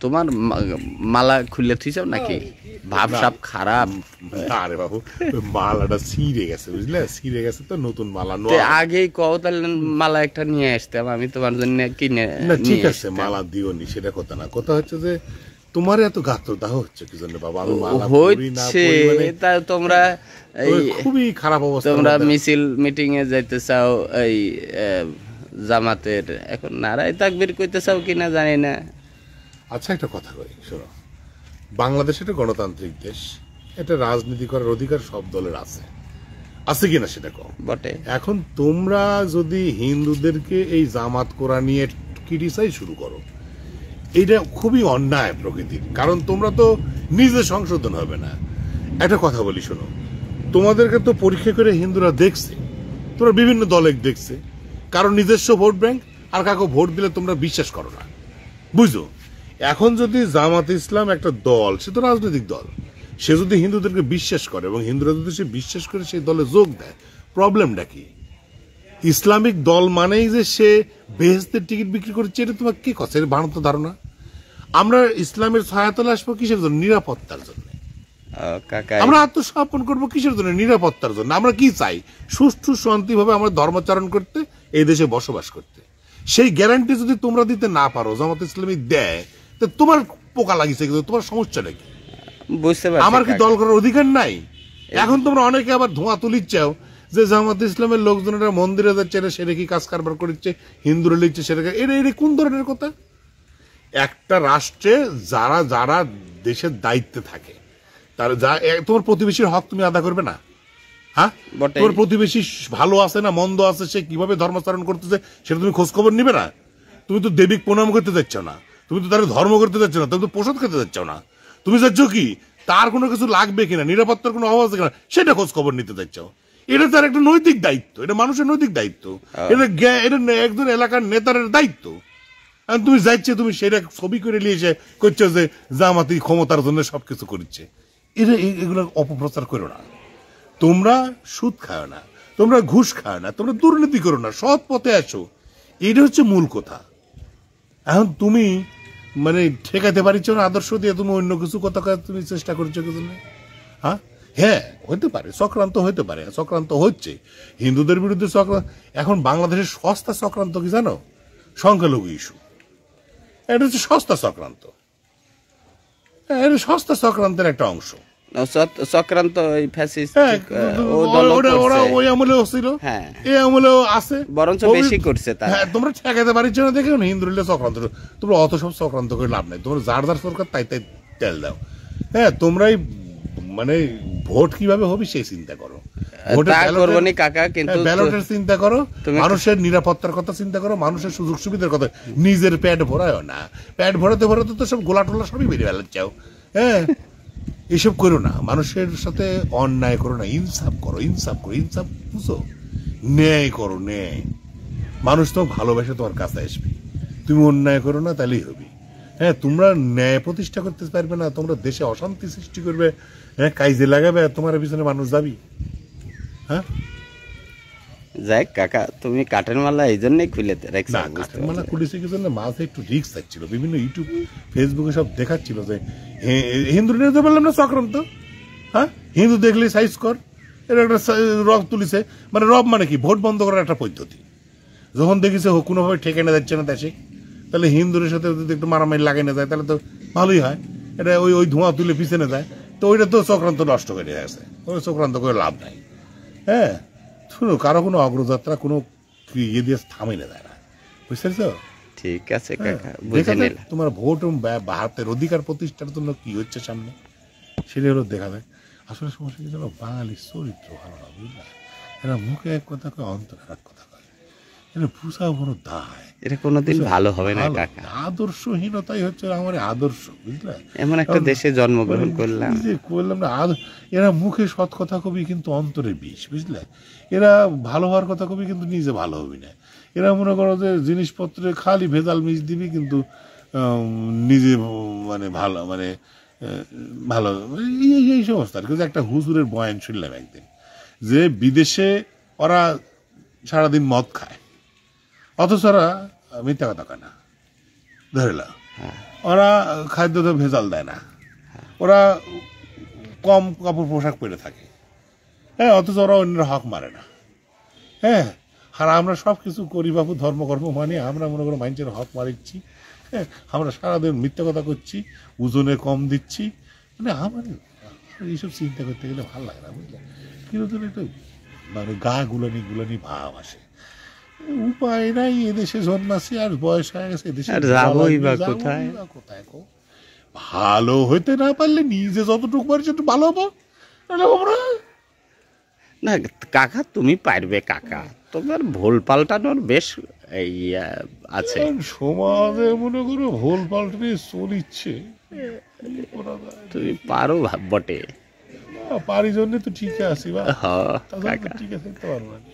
তোমার মালা খুলে থুইছাও নাকি? ভাব সাপ খারাপ। আরে বাবু মালাটা ছিঁড়ে গেছে, বুঝলে, ছিঁড়ে গেছে তো নতুন মালা। আগেই কও তাহলে মালা একটা নিয়ে আসতাম, আমি তোমার জন্য কিনে। না ঠিক আছে, মালা দিওনি সেটা কথা না, কথা হচ্ছে যে তোমার এত গাত্রদাহ হচ্ছে কি জন্য বাবা? আমি মালা পরি না পরি তা তোমরা খুবই খারাপ অবস্থা। তোমরা মিছিল মিটিং এ যাইতে চাও এই জামাতের, এখন নারায় তাকবীর কইতে চাও কিনা জানি না। আচ্ছা একটা কথা কই শোনো, বাংলাদেশ একটা গণতান্ত্রিক দেশ, এটা রাজনীতি করার অধিকার সব দলের আছে, আছে কিনা সেটা কও বটে। এখন তোমরা যদি হিন্দুদেরকে এই জামাত করা নিয়ে ক্রিটিসাইজ শুরু করো, এটা খুবই অন্যায় প্রকৃতির, কারণ তোমরা তো নিজে সংশোধন হবে না। একটা কথা বলি শোনো, তোমাদেরকে তো পরীক্ষা করে হিন্দুরা দেখছে, তোমরা বিভিন্ন দলে দেখছে, কারণ নিজস্ব ভোট ব্যাংক, আর কাউকে ভোট দিলে তোমরা বিশ্বাস করো না, বুঝো। এখন যদি জামাত ইসলাম একটা দল, সে তো রাজনৈতিক দল, সে যদি হিন্দুদেরকে বিশ্বাস করে এবং হিন্দুরা যদি সে বিশ্বাস করে সেই দলে যোগ দেয়, প্রবলেমটা কি? ইসলামিক দল মানেই যে সে বেহেশতের টিকিট বিক্রি করছে, এটা তোমার কি কথা? এটা বানাতো ধারণা। আমরা ইসলামের সহায়তা আসবো কিসের জন্য? নিরাপত্তার জন্য। আমরা আত্মসমর্পণ করবো কিসের জন্য? নিরাপত্তার জন্য। আমরা কি চাই? সুষ্ঠু শান্তিভাবে আমরা ধর্মাচরণ করতে, এই দেশে বসবাস করতে। সেই গ্যারান্টি যদি তোমরা দিতে না পারো, জামাত ইসলামী দেয়, তো তোমার পোকা লাগিয়েছে, কিন্তু তোমার সমস্যা নাকি? বুঝতে পারছি। আমার কি দল করার অধিকার নাই? এখন তোমরা অনেকে আবার ধোঁয়া তুলিচ্ছাও যে জামাত ইসলামের লোকজনেরা মন্দিরে যাচ্ছে, সেটা কি কাজ কারবার করছে, হিন্দুরা লিখছে সেটা। এটা কোন ধরনের কথা? একটা রাষ্ট্রে যারা যারা দেশের দায়িত্বে থাকে, তারা তোমার প্রতিবেশীর হক তুমি আদা করবে না? হ্যাঁ, তোমার প্রতিবেশী ভালো আছে না মন্দ আছে, সে কিভাবে ধর্মাচরণ করতেছে সেটা তুমি খোঁজ খবর নিবে না? তুমি তো দেবীক প্রণাম করতে যাচ্ছ না, তুমি তো তার ধর্ম করতে যাচ্ছ না, তুমি তো প্রসাদ খেতে যাচ্ছ না, তুমি যাচ্ছ কি তার কোনো কিছু লাগবে কিনা, নিরাপত্তার কোনো অভাব আছে কিনা সেটা খোঁজ খবর নিতে যাচ্ছ। এটা তার একটা নৈতিক দায়িত্ব, এটা মানুষের নৈতিক দায়িত্ব, এটা একজন এলাকার নেতার দায়িত্ব। তুমি যাইছে, তুমি সেটা ছবি করে নিয়ে এসে করছো যে জামাতি ক্ষমতার জন্য সবকিছু করছে। এগুলো অপপ্রচার করো না। তোমরা সুদ খাও না, তোমরা ঘুষ খাও না, তোমরা দুর্নীতি করো না, সৎ পথে আসো, এটা হচ্ছে মূল কথা। এখন তুমি মানে ঠেকাতে পারিছ না আদর্শ দিয়ে, তুমি অন্য কিছু কথা তুমি চেষ্টা করছো কিছু না। হ্যাঁ হ্যাঁ, হতে পারে চক্রান্ত, হতে পারে চক্রান্ত হচ্ছে হিন্দুদের বিরুদ্ধে চক্রান্ত। এখন বাংলাদেশের সস্তা চক্রান্ত কি জানো? সংখ্যালঘু ইস্যু। এটা হচ্ছে সস্তা চক্রান্ত, এটা সস্তা চক্রান্তের একটা অংশ। চক্রান্ত ওই আমলেও ছিল, এই আমলেও আছে, বরঞ্চ বেশি করছে। হ্যাঁ, তোমরা ঠেকাতে পারিস না দেখে হিন্দুরা চক্রান্ত। তোমরা অত সব চক্রান্ত করে লাভ নাই, তোমরা যার যার সরকার তাই তাই তেল দাও। হ্যাঁ, তোমরাই মানে ভোট কিভাবে হবে সেই চিন্তা করো, ব্যালটের চিন্তা করো, মানুষের নিরাপত্তার কথা চিন্তা করো, মানুষের সুযোগ সুবিধার কথা। নিজের পেট ভরায় না, পেট ভরাতে ভরাতে তো সব গোলা টোলা সবই বেরিয়ে বেলাচ্ছাও। হ্যাঁ, এসব করো না, মানুষের সাথে অন্যায় করো না, ইনসাফ করো, ইনসাফ করো, ইনসাফ বুঝো, ন্যায় করো, ন্যায়। মানুষ তো ভালোবেসে তোমার কাছে আসবে, তুমি অন্যায় করো না, তাহলেই হবে। হ্যাঁ, তোমরা ন্যায় প্রতিষ্ঠা করতে পারবে না, তোমরা দেশে অশান্তি সৃষ্টি করবে, হ্যাঁ, কাজে লাগাবে, তোমার পিছনে মানুষ যাবি। হ্যাঁ, যাই কাকা, তুমি কাঠের মালা এই জন্যই খুলে রাখছো? না, কাঠের মালা খুলেছে কি জন্য? মাঝে একটু রিস্ক থাকছিল, বিভিন্ন ইউটিউব ফেসবুকে সব দেখাচ্ছিল যে হিন্দু নিয়ে তো বললাম না চক্রান্ত। হ্যাঁ, হিন্দু দেখলে সাইজ কর, এটা একটা রব তুলিছে। মানে রব মানে কি? ভোট বন্ধ করার একটা পদ্ধতি। যখন দেখিছে কোনোভাবে ঠেকে না যাচ্ছে না দেশে, তাহলে হিন্দুদের সাথে যদি একটু মারামারি লাগাই না যায় তাহলে তো ভালোই হয়। এটা ওই ধোঁয়া তুলে পিছনে যায়, তো ওইটা তো চক্রান্ত নষ্ট করে গেছে, ওই চক্রান্ত করে লাভ নাই। হ্যাঁ, শুনো, কারো কোনো অগ্রযাত্রা কোনো ইয়ে দিয়ে থামে না যায় না, বুঝতে পারছো? ঠিক আছে কাকা, বুঝে নিলাম। তোমার ভোট ভারতের অধিকার প্রতিষ্ঠার জন্য কি হচ্ছে সামনে, সেটা হলো দেখা যায়। আসলে সমস্যা কি জানো? বাঙালির চরিত্র ভালো না, বুঝলা? এরা মুখে এক কথা কয়, অন্তরে এক কথা কয়, এটা বুঝা বড় দায়। এটা কোনোদিন ভালো হবে না কাকা। আদর্শহীনতাই হচ্ছে আমার আদর্শ, বুঝলে? এমন একটা দেশে জন্মগ্রহণ করলাম না। এরা মুখে সৎ কথা কবি, কিন্তু অন্তরে বিষ, বুঝলে? এরা ভালো হওয়ার কথা কবি, কিন্তু নিজে ভালো হবি না। এরা মনে করো যে জিনিসপত্রে খালি ভেজাল মিশ দিবি, কিন্তু নিজে মানে ভালো মানে ভালো এই সমস্ত আর কি। একটা হুজুরের বয়ান শুনলাম একদিন, যে বিদেশে ওরা সারাদিন মদ খায়, অথচ ওরা মিথ্যা কথা কয় না, ধরে নাও। ওরা খাদ্যতে ভেজাল দেয় না, ওরা কম কাপড় পোশাক পরে থাকে, হ্যাঁ, অথচ ওরা অন্যের হক মারে না। হ্যাঁ, আর আমরা সব কিছু করি বাবু, ধর্মকর্ম মানি, আমরা মনে করো মানুষের হক মারিচ্ছি। হ্যাঁ, আমরা সারাদিন মিথ্যা কথা করছি, ওজনে কম দিচ্ছি, মানে আমার এইসব চিন্তা করতে গেলে ভালো লাগে না, বুঝলে, কিন্তু একটা মানে গা গুলানি ভাব আসে। উপায় নাই, এদেশে জন্মাছি আর বয়স হয়ে গেছে, এদেশে আর যাবোই বা কোথায়? কোথায় গো? ভালো হইতে না পারলে নিজে যতটুকু পারছি একটু ভালো হবো, নাহলে হবো না। না কাকা, তুমি পারবে কাকা, তোমার ভুল পাল্টানোর বেশ এই আছে। সমাজে মনে করো ভুল পাল্টে চলিচ্ছে, তুমি পারো বটে। পারি জন্য তো ঠিক আছে বা হ্যাঁ কাকা। ঠিক আছে, পারবো না।